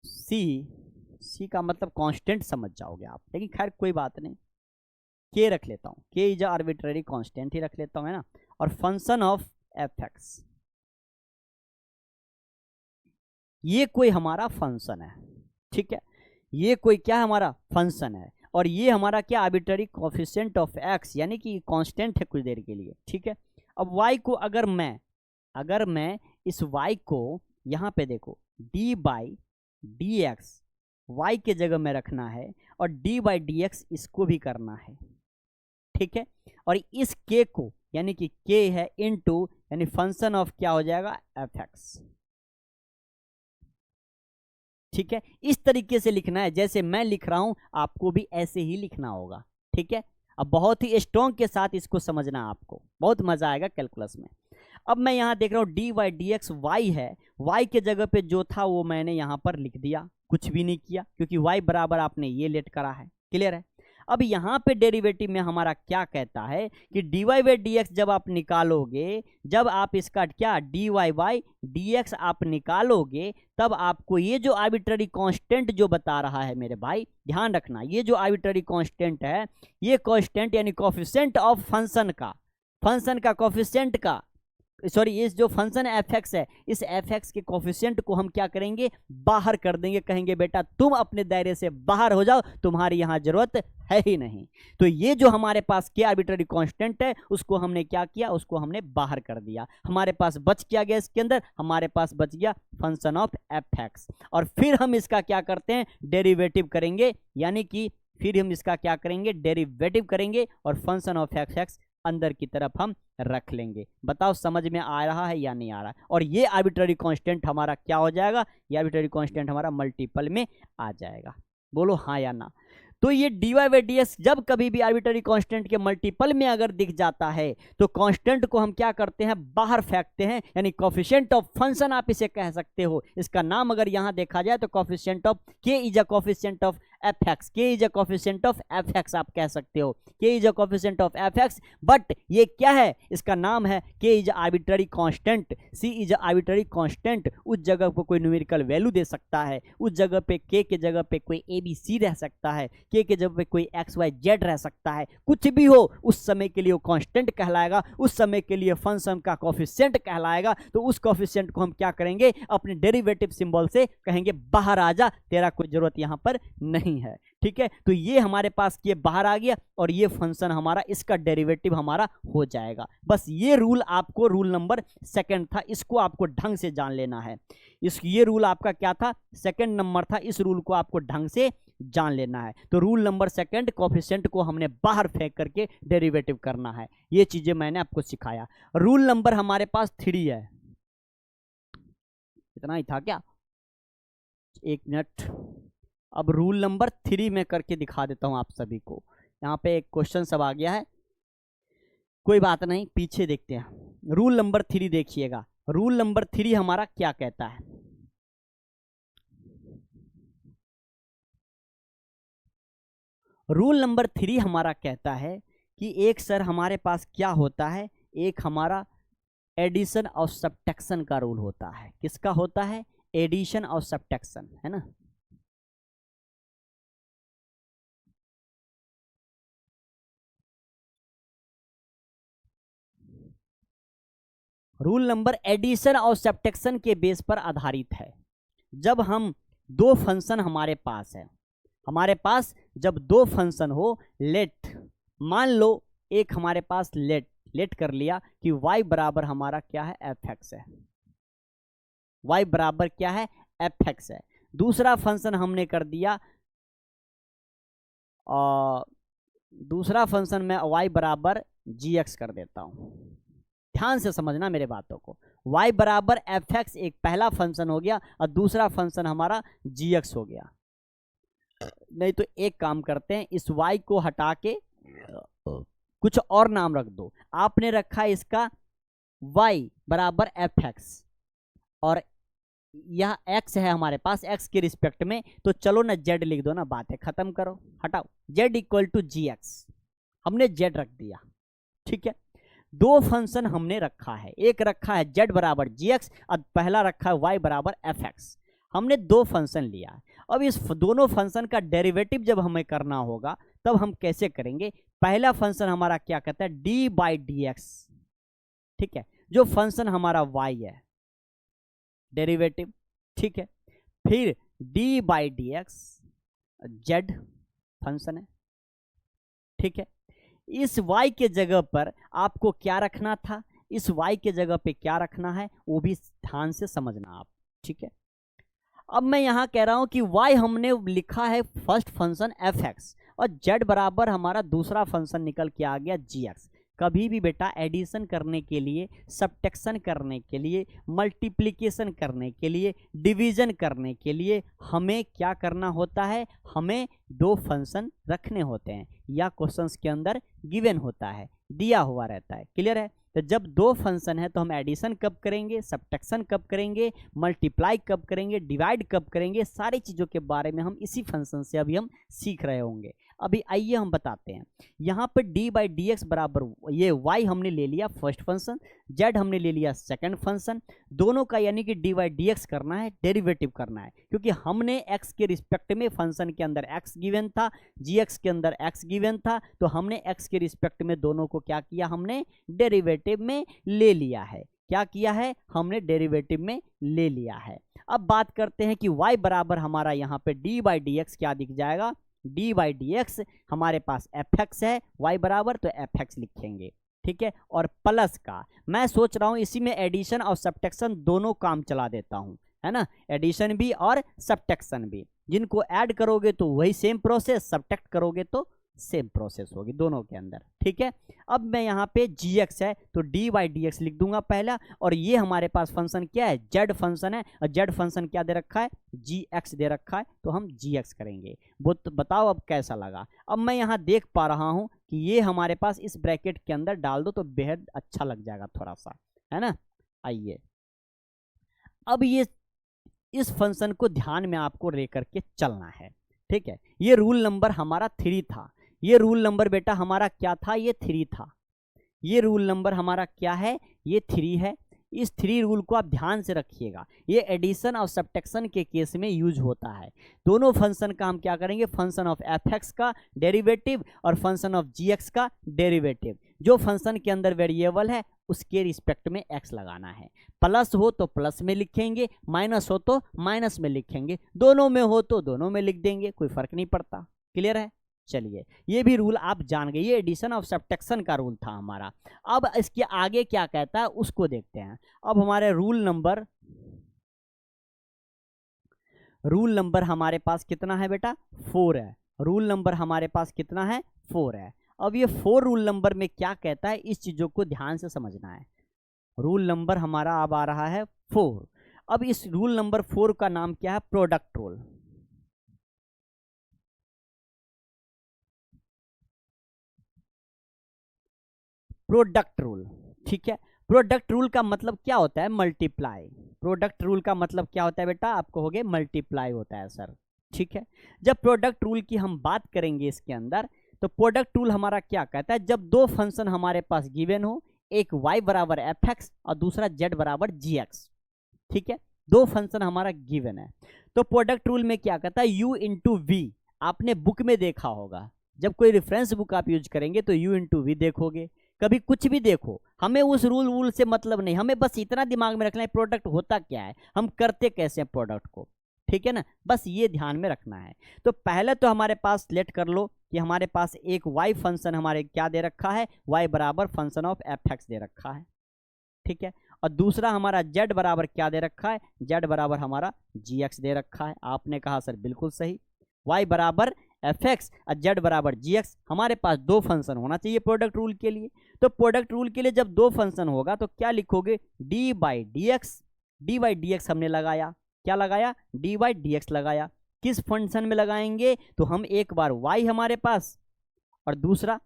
c का मतलब कांस्टेंट समझ जाओगे आप, लेकिन खैर कोई बात नहीं, k रख लेता हूं, k इज आर्बिट्ररी कांस्टेंट ही रख लेता हूं, है ना। और फंक्शन ऑफ f(x), ये कोई हमारा फंक्शन है। ठीक है, ये कोई क्या हमारा फंक्शन है, और ये हमारा क्या आर्बिट्ररी कोएफिशिएंट ऑफ x यानी कि कांस्टेंट है कुछ देर के लिए। ठीक है, अब y को अगर मैं इस y को यहाँ पे देखो d by d x y के जगह में रखना है और d बाई डी एक्स इसको भी करना है। ठीक है, और इस k को यानी कि k है इनटू यानी फंक्शन ऑफ क्या हो जाएगा fx। ठीक है, इस तरीके से लिखना है, जैसे मैं लिख रहा हूं आपको भी ऐसे ही लिखना होगा। ठीक है, अब बहुत ही स्ट्रॉन्ग के साथ इसको समझना, आपको बहुत मजा आएगा कैलकुलस में। अब मैं यहाँ देख रहा हूँ dy dx y है, y के जगह पे जो था वो मैंने यहाँ पर लिख दिया, कुछ भी नहीं किया क्योंकि y बराबर आपने ये लेट करा है। क्लियर है। अब यहाँ पे डेरिवेटिव में हमारा क्या कहता है कि dy बाई dx जब आप निकालोगे, जब आप इसका क्या dy बाई dx आप निकालोगे, तब आपको ये जो आर्बिट्ररी कांस्टेंट जो बता रहा है मेरे भाई, ध्यान रखना, ये जो आर्बिट्ररी कांस्टेंट है, ये कांस्टेंट यानी कोफिशिएंट ऑफ फंक्शन का कोफिशिएंट का सॉरी इस जो फंक्शन fx है, इस fx के कोफिशिएंट को हम क्या करेंगे, बाहर कर देंगे। कहेंगे बेटा तुम अपने दायरे से बाहर हो जाओ, तुम्हारी यहां जरूरत है ही नहीं। तो ये जो हमारे पास क्या आर्बिट्ररी कांस्टेंट है, उसको हमने क्या किया, उसको हमने बाहर कर दिया। हमारे पास बच क्या गया इसके अंदर, हमारे पास बच गया फंक्शन ऑफ fx। और फिर हम इसका क्या करते हैं, डेरिवेटिव करेंगे, यानी कि फिर हम इसका क्या करेंगे, डेरिवेटिव करेंगे और फंक्शन ऑफ fx अंदर की तरफ हम रख लेंगे। बताओ समझ में आ रहा है या नहीं आ रहा है। और ये आर्बिट्ररी कांस्टेंट हमारा क्या हो जाएगा, ये आर्बिट्ररी कांस्टेंट हमारा मल्टीपल में आ जाएगा। बोलो हाँ या ना। तो ये dy बाई dx जब कभी भी आर्बिट्ररी कांस्टेंट के मल्टीपल में अगर दिख जाता है तो कांस्टेंट को हम क्या करते हैं, बाहर फेंकते हैं, यानी कोफिशिएंट ऑफ फंक्शन आप इसे कह सकते हो। इसका नाम अगर यहां देखा जाए तो coefficient of k is a coefficient of fx, k is a coefficient of fx आप कह सकते हो, k is a coefficient of fx। But ये क्या है, इसका नाम है k is arbitrary constant, c is arbitrary constant. उस जगह पर कोई न्यूमेरिकल वैल्यू दे सकता है, उस जगह पे k के जगह पे कोई abc रह सकता है, k के जगह पे कोई xyz रह सकता है, कुछ भी हो उस समय के लिए वो कांस्टेंट कहलाएगा, उस समय के लिए फंक्शन का कोफिशिएंट कहलाएगा। तो उस कोफिशिएंट को हम क्या करेंगे, अपने डेरिवेटिव सिंबल से कहेंगे बाहर आ जा, तेरा कोई जरूरत यहां पर नहीं है। ठीक है, तो ये हमारे पास ये बाहर आ गया और ये फंक्शन हमारा, इसका डेरिवेटिव हमारा हो जाएगा। बस ये रूल आपको, रूल नंबर सेकंड था, इसको आपको ढंग से जान लेना है। ये रूल आपका क्या था, सेकंड नंबर था, इस रूल को आपको ढंग से जान लेना है। तो रूल नंबर सेकंड, कोफिशिएंट को हमने बाहर फेंक करके डेरिवेटिव करना है, ये चीजें मैंने आपको सिखाया। रूल नंबर हमारे पास 3 है। इतना ही था क्या, एक मिनट। अब रूल नंबर 3 में करके दिखा देता हूं आप सभी को। यहाँ पे एक क्वेश्चन सब आ गया है, कोई बात नहीं, पीछे देखते हैं। रूल नंबर 3 देखिएगा, रूल नंबर 3 हमारा क्या कहता है। रूल नंबर 3 हमारा कहता है कि एक सर हमारे पास क्या होता है, एक हमारा एडिशन और सब्ट्रैक्शन का रूल होता है। किसका होता है, एडिशन और सब्ट्रैक्शन, है ना। रूल नंबर एडिशन और सब्ट्रैक्शन के बेस पर आधारित है। जब हम दो फंक्शन हमारे पास है, हमारे पास जब दो फंक्शन हो, लेट मान लो एक हमारे पास लेट कर लिया कि y बराबर हमारा क्या है, fx है, y बराबर क्या है, fx है। दूसरा फंक्शन हमने कर दिया, और दूसरा फंक्शन में y बराबर gx कर देता हूं। ध्यान से समझना मेरे बातों को, y बराबर fx एक पहला फंक्शन हो गया और दूसरा फंक्शन हमारा gx हो गया। नहीं तो एक काम करते हैं, इस y को हटा के कुछ और नाम रख दो। आपने रखा इसका y बराबर fx और यह x है हमारे पास, x के रिस्पेक्ट में, तो चलो ना z लिख दो ना, बात है खत्म करो, हटाओ। z इक्वल टू gx, हमने z रख दिया। ठीक है, दो फंक्शन हमने रखा है, एक रखा है z बराबर gx और पहला रखा है y बराबर fx। हमने दो फंक्शन लिया है। अब इस दोनों फंक्शन का डेरिवेटिव जब हमें करना होगा तब हम कैसे करेंगे। पहला फंक्शन हमारा क्या कहता है, डी बाई डी एक्स। ठीक है, जो फंक्शन हमारा y है, डेरिवेटिव। ठीक है, फिर D by d x Z function है। ठीक है, इस y के जगह पर आपको क्या रखना था, इस y के जगह पे क्या रखना है, वो भी ध्यान से समझना आप। ठीक है, अब मैं यहां कह रहा हूं कि y हमने लिखा है फर्स्ट फंक्शन fx और z बराबर हमारा दूसरा फंक्शन निकल के आ गया gx। कभी भी बेटा एडिशन करने के लिए, सब्ट्रैक्शन करने के लिए, मल्टीप्लिकेशन करने के लिए, डिवीजन करने के लिए हमें क्या करना होता है, हमें दो फंक्शन रखने होते हैं या क्वेश्चंस के अंदर गिवन होता है, दिया हुआ रहता है। क्लियर है? तो जब दो फंक्शन है तो हम एडिशन कब करेंगे, सब्ट्रैक्शन कब करेंगे, मल्टीप्लाई कब करेंगे, डिवाइड कब करेंगे, सारी चीज़ों के बारे में हम इसी फंक्शन से अभी हम सीख रहे होंगे। अभी आइए हम बताते हैं। यहाँ पे डी बाई डी एक्स बराबर, ये वाई हमने ले लिया फर्स्ट फंक्शन, जेड हमने ले लिया सेकंड फंक्शन, दोनों का यानी कि डी बाई डी एक्स करना है, डेरिवेटिव करना है, क्योंकि हमने एक्स के रिस्पेक्ट में फंक्शन के अंदर एक्स गिवन था, जी एक्स के अंदर एक्स गिवन था, तो हमने एक्स के रिस्पेक्ट में दोनों को क्या किया, हमने डेरिवेटिव में ले लिया है। क्या किया है, हमने डेरिवेटिव में ले लिया है। अब बात करते हैं कि y बराबर हमारा यहाँ पे डी बाई डी एक्स क्या दिख जाएगा, डी बाई डी एक्स हमारे पास एफ एक्स है, y बराबर तो एफ एक्स लिखेंगे, ठीक है। और प्लस का मैं सोच रहा हूँ इसी में एडिशन और सब्ट्रैक्शन दोनों काम चला देता हूँ, है ना, एडिशन भी और सब्ट्रैक्शन भी। जिनको ऐड करोगे तो वही सेम प्रोसेस, सब्ट्रैक्ट करोगे तो सेम प्रोसेस होगी दोनों के अंदर, ठीक है। अब मैं यहाँ पे जी एक्स है तो डी बाई डी एक्स लिख दूंगा पहला, और ये हमारे पास फंक्शन क्या है, जेड फंक्शन है, और जेड फंक्शन क्या दे रखा है, जी एक्स दे रखा है, तो हम जी एक्स करेंगे। वो तो बताओ अब कैसा लगा। अब मैं यहाँ देख पा रहा हूँ कि ये हमारे पास इस ब्रैकेट के अंदर डाल दो तो बेहद अच्छा लग जाएगा थोड़ा सा, है ना। आइए अब ये इस फंक्शन को ध्यान में आपको लेकर के चलना है, ठीक है। ये रूल नंबर हमारा 3 था, ये रूल नंबर बेटा हमारा क्या था, ये 3 था। ये रूल नंबर हमारा क्या है, ये 3 है। इस 3 रूल को आप ध्यान से रखिएगा, ये एडिशन और सब्ट्रैक्शन के केस में यूज होता है। दोनों फंक्शन का हम क्या करेंगे, फंक्शन ऑफ एफ एक्स का डेरिवेटिव और फंक्शन ऑफ जी एक्स का डेरिवेटिव। जो फंक्शन के अंदर वेरिएबल है उसके रिस्पेक्ट में एक्स लगाना है, प्लस हो तो प्लस में लिखेंगे, माइनस हो तो माइनस में लिखेंगे, दोनों में हो तो दोनों में लिख देंगे, कोई फर्क नहीं पड़ता। क्लियर है? चलिए ये भी रूल आप जान गए, ये एडिशन ऑफ सब्ट्रैक्शन का रूल था हमारा। अब इसके आगे क्या कहता है उसको देखते हैं। अब हमारे रूल नंबर हमारे पास कितना है बेटा, 4 है। रूल नंबर हमारे पास कितना है, 4 है। अब ये 4 रूल नंबर में क्या कहता है, इस चीजों को ध्यान से समझना है। रूल नंबर हमारा अब आ रहा है 4। अब इस रूल नंबर 4 का नाम क्या है, प्रोडक्ट रूल। प्रोडक्ट रूल, ठीक है। प्रोडक्ट रूल का मतलब क्या होता है, मल्टीप्लाई। प्रोडक्ट रूल का मतलब क्या होता है बेटा, आप कहोगे मल्टीप्लाई होता है सर, ठीक है। जब प्रोडक्ट रूल की हम बात करेंगे इसके अंदर, तो प्रोडक्ट रूल हमारा क्या कहता है, जब दो फंक्शन हमारे पास गिवन हो, एक y बराबर एफ एक्स और दूसरा z बराबर जी एक्स, ठीक है, दो फंक्शन हमारा गिवन है, तो प्रोडक्ट रूल में क्या कहता है, u इंटू वी। आपने बुक में देखा होगा, जब कोई रेफरेंस बुक आप यूज करेंगे तो u इंटू वी देखोगे। कभी कुछ भी देखो, हमें उस रूल से मतलब नहीं, हमें बस इतना दिमाग में रखना है प्रोडक्ट होता क्या है, हम करते कैसे हैं प्रोडक्ट को, ठीक है ना, बस ये ध्यान में रखना है। तो पहले तो हमारे पास सेलेक्ट कर लो कि हमारे पास एक y फंक्शन हमारे क्या दे रखा है, y बराबर फंक्शन ऑफ एफ एक्स दे रखा है, ठीक है। और दूसरा हमारा z बराबर क्या दे रखा है, z बराबर हमारा जी एक्स दे रखा है। आपने कहा सर बिल्कुल सही, y बराबर एफ एक्स और z बराबर जी एक्स। हमारे पास दो फंक्शन होना चाहिए प्रोडक्ट रूल के लिए। तो प्रोडक्ट रूल के लिए जब दो फंक्शन होगा तो क्या लिखोगे, D by d x. D by d x हमने लगाया, क्या लगाया, डी बाई डी एक्स लगाया। किस फंक्शन में लगाएंगे, तो हम एक बार y हमारे पास और दूसरा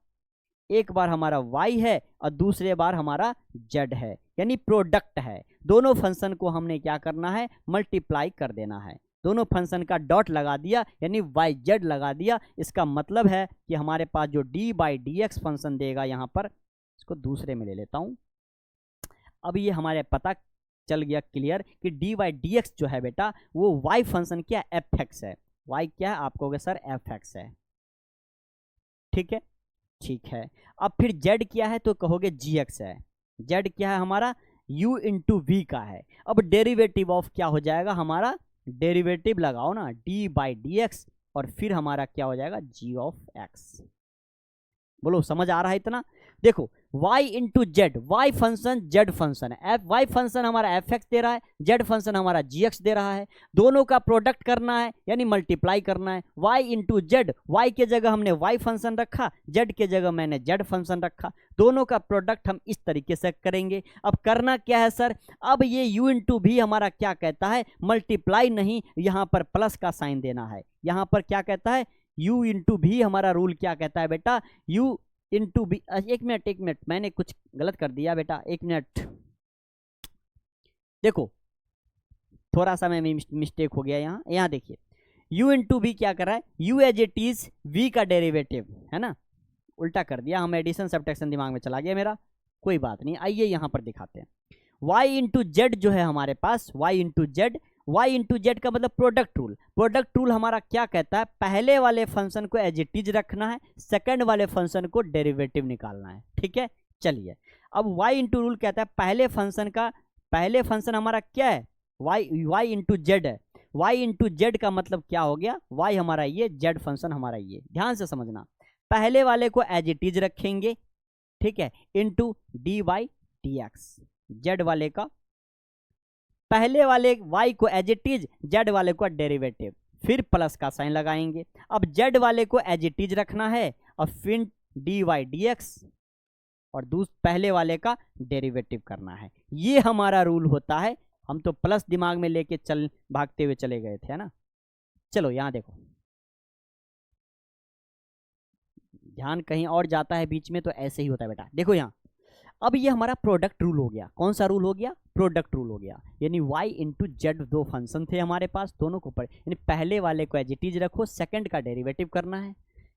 एक बार हमारा y है और दूसरे बार हमारा z है, यानी प्रोडक्ट है। दोनों फंक्शन को हमने क्या करना है, मल्टीप्लाई कर देना है। दोनों फंक्शन का डॉट लगा दिया यानी वाई जेड लगा दिया। इसका मतलब है कि हमारे पास जो D by d x function देगा, यहाँ पर इसको दूसरे में ले लेता हूँ। अब ये हमारे पता चल गया क्लियर कि डी बाई डी एक्स जो है बेटा वो वाई फंक्शन क्या, एफ एक्स है। वाई क्या है, आप कहोगे सर एफ एक्स है, ठीक है, ठीक है। अब फिर जेड क्या है, तो कहोगे जी एक्स है। जेड क्या है हमारा, u इंटू वी का है। अब डेरिवेटिव ऑफ क्या हो जाएगा हमारा, डेरिवेटिव लगाओ ना, डी बाई डी एक्स और फिर हमारा क्या हो जाएगा, जी ऑफ एक्स। बोलो समझ आ रहा है इतना। देखो y into z, y function z function है, वाई फंक्शन हमारा एफ एक्स दे रहा है, जेड फंक्शन हमारा जी एक्स दे रहा है, दोनों का प्रोडक्ट करना है यानी मल्टीप्लाई करना है। y इंटू जेड, वाई के जगह हमने y फंक्शन रखा, जेड के जगह मैंने जेड फंक्शन रखा, दोनों का प्रोडक्ट हम इस तरीके से करेंगे। अब करना क्या है सर, अब ये u इंटू भी हमारा क्या कहता है, मल्टीप्लाई नहीं, यहाँ पर प्लस का साइन देना है। यहाँ पर क्या कहता है, u इंटू भी हमारा रूल क्या कहता है बेटा, u इंटू बी, एक मिनट मैंने कुछ गलत कर दिया बेटा, एक मिनट, देखो थोड़ा सा मैं मिस्टेक हो गया यहाँ देखिए, u इंटू बी क्या कर रहा है, u as it is v का डेरिवेटिव है ना, उल्टा कर दिया, हम एडिशन सब्ट्रैक्शन दिमाग में चला गया मेरा, कोई बात नहीं, आइए यहाँ पर दिखाते हैं। y इंटू जेड जो है हमारे पास, y into Z, y into Z का मतलब प्रोडक्ट रूल, प्रोडक्ट रूल हमारा क्या कहता है, पहले वाले फंक्शन को एज इट इज रखना है, सेकंड वाले फंक्शन को डेरिवेटिव निकालना है, ठीक है। चलिए अब y इंटू रूल कहता है पहले फंक्शन हमारा क्या है, y इंटू जेड है, y इंटू जेड का मतलब क्या हो गया, y हमारा ये, जेड फंक्शन हमारा ये, ध्यान से समझना, पहले वाले को एज इट इज रखेंगे, ठीक है, into d y d x, z वाले का, पहले वाले y को एज इट इज, जेड वाले को डेरिवेटिव, फिर प्लस का साइन लगाएंगे। अब जेड वाले को एज इट इज रखना है और फिर डी वाई डी एक्स और पहले वाले का डेरिवेटिव करना है, ये हमारा रूल होता है। हम तो प्लस दिमाग में लेके भागते हुए चले गए थे, है ना। चलो यहाँ देखो, ध्यान कहीं और जाता है बीच में तो ऐसे ही होता है बेटा, देखो यहाँ, अब ये हमारा प्रोडक्ट रूल हो गया, कौन सा रूल हो गया, प्रोडक्ट रूल हो गया, यानी y इंटू जेड दो फंक्शन थे हमारे पास, दोनों को यानी पहले वाले को एज इट इज रखो, सेकंड का डेरिवेटिव करना है,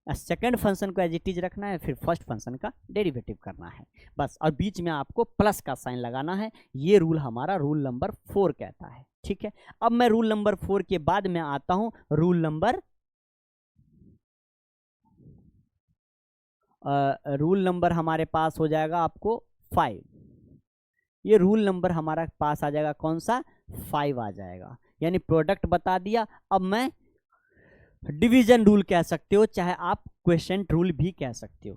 सेकंड फंक्शन को एज इट इज रखना है, फिर फर्स्ट फंक्शन का डेरिवेटिव करना है, बस, और बीच में आपको प्लस का साइन लगाना है। ये रूल हमारा रूल नंबर 4 कहता है, ठीक है। अब मैं रूल नंबर 4 के बाद में आता हूं रूल नंबर हमारे पास हो जाएगा आपको 5, ये रूल नंबर हमारा पास आ जाएगा, कौन सा, 5 आ जाएगा, यानी प्रोडक्ट बता दिया। अब मैं डिवीजन रूल कह सकते हो, चाहे आप क्वेश्चन रूल भी कह सकते हो,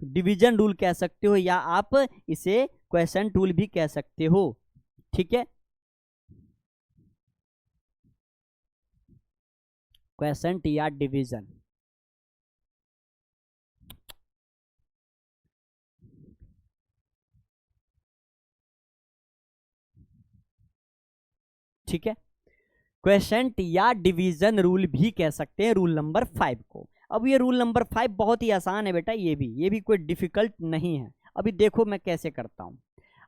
डिवीजन रूल कह सकते हो या आप इसे क्वेश्चन रूल भी कह सकते हो, ठीक है, क्वेश्चन या डिवीजन। ठीक है, क्वेश्चन या डिवीजन रूल भी कह सकते हैं रूल नंबर 5 को। अब ये रूल नंबर 5 बहुत ही आसान है बेटा, ये भी कोई डिफिकल्ट नहीं है। अभी देखो मैं कैसे करता हूँ।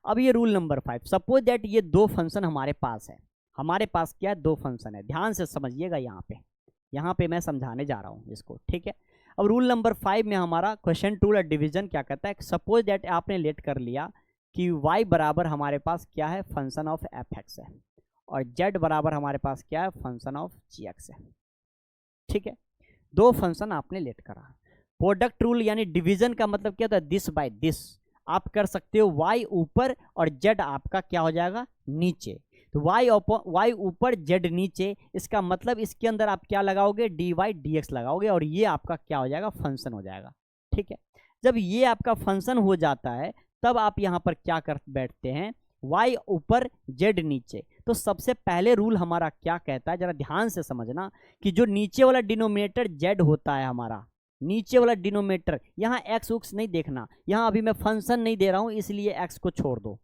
अब ये रूल नंबर 5, सपोज दैट ये दो फंक्शन हमारे पास है, हमारे पास क्या है, दो फंक्शन है, ध्यान से समझिएगा, यहाँ पे मैं समझाने जा रहा हूँ इसको, ठीक है। अब रूल नंबर 5 में हमारा क्वेश्चन टूल और डिवीजन क्या कहता है, सपोज दैट आपने लेट कर लिया कि y बराबर हमारे पास क्या है, फंक्शन ऑफ एफ एक्स है, और z बराबर हमारे पास क्या है, फंक्शन ऑफ जी एक्स है, ठीक है। दो फंक्शन आपने लेट करा, प्रोडक्ट रूल यानी डिवीजन का मतलब क्या होता है, दिस बाय दिस, आप कर सकते हो y ऊपर और z आपका क्या हो जाएगा, नीचे, तो y ऊपर z नीचे, इसका मतलब इसके अंदर आप क्या लगाओगे, dy dx लगाओगे, और ये आपका क्या हो जाएगा, फंक्शन हो जाएगा, ठीक है। जब ये आपका फंक्शन हो जाता है तब आप यहाँ पर क्या कर बैठते हैं, y ऊपर z नीचे। तो सबसे पहले रूल हमारा क्या कहता है, जरा ध्यान से समझना, कि जो नीचे वाला डिनोमिनेटर z होता है हमारा, नीचे वाला डिनोमिनेटर, यहाँ x उक्स नहीं देखना, यहाँ अभी मैं फंक्शन नहीं दे रहा हूँ इसलिए x को छोड़ दो,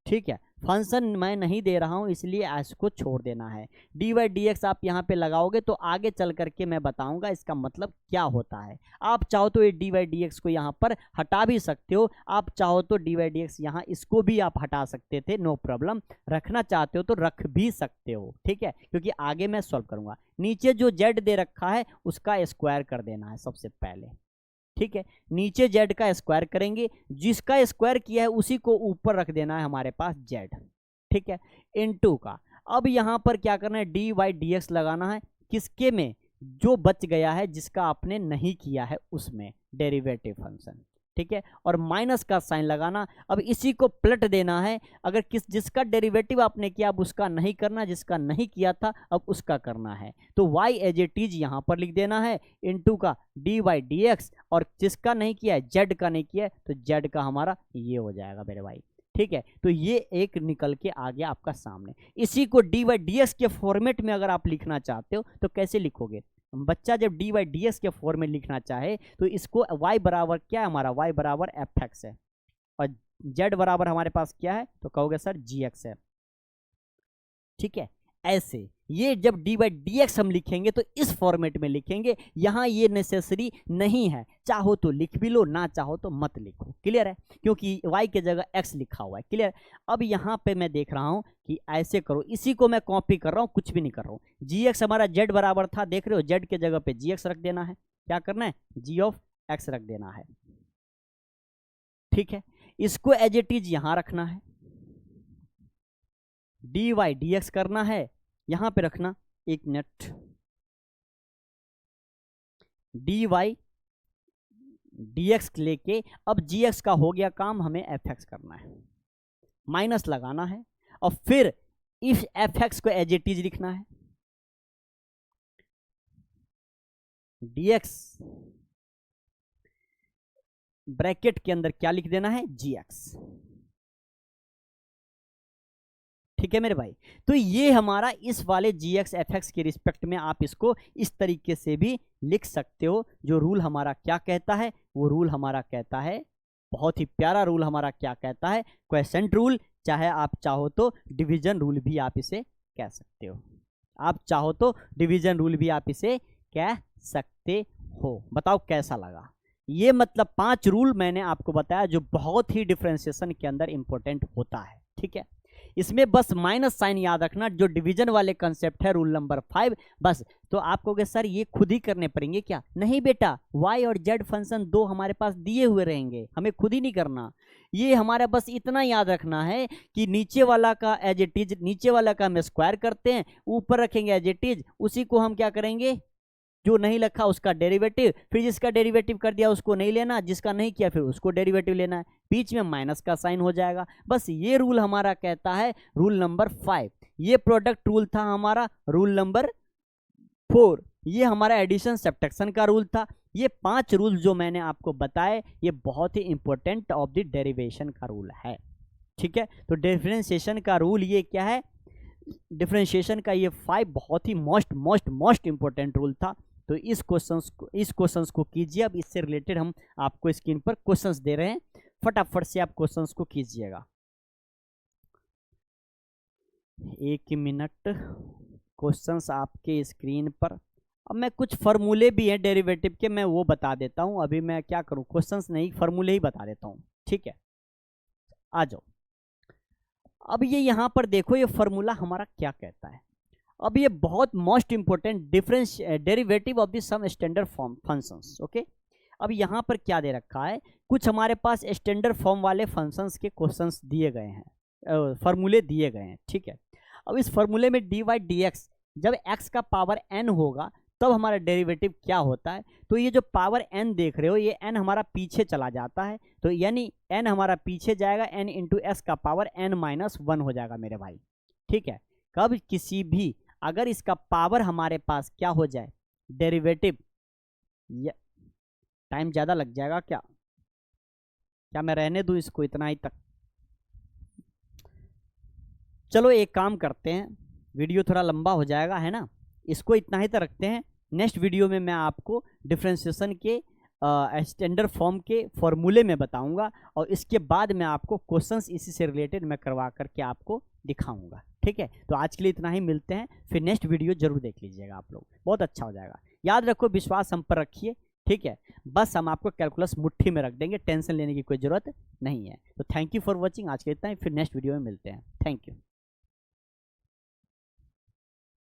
ठीक है, फंक्शन मैं नहीं दे रहा हूं इसलिए x को छोड़ देना है। dy dx आप यहाँ पे लगाओगे तो आगे चल करके मैं बताऊंगा इसका मतलब क्या होता है। आप चाहो तो ये dy dx को यहाँ पर हटा भी सकते हो, आप चाहो तो dy dx यहाँ इसको भी आप हटा सकते थे, नो प्रॉब्लम, रखना चाहते हो तो रख भी सकते हो, ठीक है, क्योंकि आगे मैं सॉल्व करूंगा। नीचे जो z दे रखा है उसका स्क्वायर कर देना है सबसे पहले, ठीक है, नीचे z का स्क्वायर करेंगे, जिसका स्क्वायर किया है उसी को ऊपर रख देना है हमारे पास z, ठीक है, इनटू का। अब यहाँ पर क्या करना है, dy dx लगाना है, किसके में, जो बच गया है जिसका आपने नहीं किया है उसमें, डेरिवेटिव फंक्शन, ठीक है, और माइनस का साइन लगाना। अब इसी को पलट देना है, अगर जिसका डेरिवेटिव आपने किया अब उसका नहीं करना, जिसका नहीं किया था अब उसका करना है। तो y एज इट इज यहाँ पर लिख देना है इनटू का dy dx, और जिसका नहीं किया है z का नहीं किया है तो z का हमारा ये हो जाएगा मेरे भाई। ठीक है, तो ये एक निकल के आ गया आपका सामने। इसी को dy dx के फॉर्मेट में अगर आप लिखना चाहते हो तो कैसे लिखोगे? बच्चा जब dy dx के फॉर्म में लिखना चाहे तो इसको y बराबर क्या है हमारा, y बराबर fx है, और z बराबर हमारे पास क्या है तो कहोगे सर gx है। ठीक है, ऐसे ये जब dy dx हम लिखेंगे तो इस फॉर्मेट में लिखेंगे, यहाँ ये नेसेसरी नहीं है, चाहो तो लिख भी लो, ना चाहो तो मत लिखो। क्लियर है, क्योंकि y के जगह x लिखा हुआ है। क्लियर। अब यहाँ पे मैं देख रहा हूँ कि ऐसे करो, इसी को मैं कॉपी कर रहा हूँ, कुछ भी नहीं कर रहा हूँ। gx हमारा z बराबर था, देख रहे हो, z के जगह पे gx रख देना है। क्या करना है, g ऑफ x रख देना है। ठीक है, इसको एज इट इज यहाँ रखना है, dy dx करना है, यहां पे रखना, एक मिनट, dy dx लेके अब gx का हो गया काम, हमें fx करना है, माइनस लगाना है, और फिर इफ fx को एज इट इज लिखना है, dx ब्रैकेट के अंदर क्या लिख देना है, gx। ठीक है मेरे भाई, तो ये हमारा इस वाले gx fx के रिस्पेक्ट में आप इसको इस तरीके से भी लिख सकते हो। जो रूल हमारा क्या कहता है, वो रूल हमारा कहता है, बहुत ही प्यारा रूल हमारा क्या कहता है, क्वेश्चन रूल, चाहे आप चाहो तो डिवीजन रूल भी आप इसे कह सकते हो, आप चाहो तो डिवीजन रूल भी आप इसे कह सकते हो। बताओ कैसा लगा? ये मतलब 5 रूल मैंने आपको बताया जो बहुत ही डिफरेंशिएशन के अंदर इंपॉर्टेंट होता है। ठीक है, इसमें बस माइनस साइन याद रखना, जो डिवीजन वाले कंसेप्ट है रूल नंबर 5 बस। तो आप कहोगे सर ये खुद ही करने पड़ेंगे क्या? नहीं बेटा, y और z फंक्शन 2 हमारे पास दिए हुए रहेंगे, हमें खुद ही नहीं करना। ये हमारा बस इतना याद रखना है कि नीचे वाला का एज इट इज, नीचे वाला का हम स्क्वायर करते हैं, ऊपर रखेंगे एज इट इज, उसी को हम क्या करेंगे, जो नहीं लिखा उसका डेरिवेटिव, फिर जिसका डेरिवेटिव कर दिया उसको नहीं लेना, जिसका नहीं किया फिर उसको डेरिवेटिव लेना है, बीच में माइनस का साइन हो जाएगा। बस ये रूल हमारा कहता है रूल नंबर 5। ये प्रोडक्ट रूल था हमारा रूल नंबर 4। ये हमारा एडिशन सब्ट्रैक्शन का रूल था। ये 5 रूल जो मैंने आपको बताए ये बहुत ही इंपॉर्टेंट ऑफ द डेरिवेशन का रूल है। ठीक है, तो डिफरेंशिएशन का रूल ये क्या है, डिफरेंशिएशन का ये 5 बहुत ही मोस्ट इंपॉर्टेंट रूल था। तो इस क्वेश्चंस को कीजिए। अब इससे रिलेटेड हम आपको स्क्रीन पर क्वेश्चंस दे रहे हैं, फटाफट से आप क्वेश्चंस को कीजिएगा। 1 मिनट, क्वेश्चंस आपके स्क्रीन पर। अब मैं कुछ फॉर्मूले भी हैं डेरिवेटिव के, मैं वो बता देता हूं। अभी मैं क्या करूं, क्वेश्चंस नहीं फॉर्मूले ही बता देता हूं। ठीक है, आ जाओ। अब ये यहां पर देखो, ये फॉर्मूला हमारा क्या कहता है। अब ये बहुत most important difference derivative of the sum standard form functions. Okay, अब यहाँ पर क्या दे रखा है, कुछ हमारे पास स्टैंडर्ड फॉर्म वाले फंक्शंस के क्वेश्चंस दिए गए हैं, फॉर्मूले दिए गए हैं। ठीक है, अब इस फॉर्मूले में dy dx जब x का पावर n होगा तब हमारा डेरिवेटिव क्या होता है। तो ये जो पावर n देख रहे हो, ये n हमारा पीछे चला जाता है, तो यानी n हमारा पीछे जाएगा, n इंटू एस का पावर n-1 हो जाएगा मेरे भाई। ठीक है, कब किसी भी अगर इसका पावर हमारे पास क्या हो जाए, डेरिवेटिव, टाइम ज़्यादा लग जाएगा क्या मैं रहने दूं इसको इतना ही तक? चलो एक काम करते हैं, वीडियो थोड़ा लंबा हो जाएगा है ना, इसको इतना ही तक रखते हैं। नेक्स्ट वीडियो में मैं आपको डिफरेंशिएशन के स्टैंडर्ड फॉर्म के फॉर्मूले में बताऊंगा, और इसके बाद मैं आपको क्वेश्चंस इसी से रिलेटेड मैं करवा करके आपको दिखाऊंगा। ठीक है, तो आज के लिए इतना ही, मिलते हैं फिर। नेक्स्ट वीडियो जरूर देख लीजिएगा आप लोग, बहुत अच्छा हो जाएगा। याद रखो, विश्वास हम पर रखिए। ठीक है, बस हम आपको कैलकुलस मुट्ठी में रख देंगे, टेंशन लेने की कोई ज़रूरत नहीं है। तो थैंक यू फॉर वॉचिंग, आज के लिए इतना ही, फिर नेक्स्ट वीडियो में मिलते हैं। Thank you.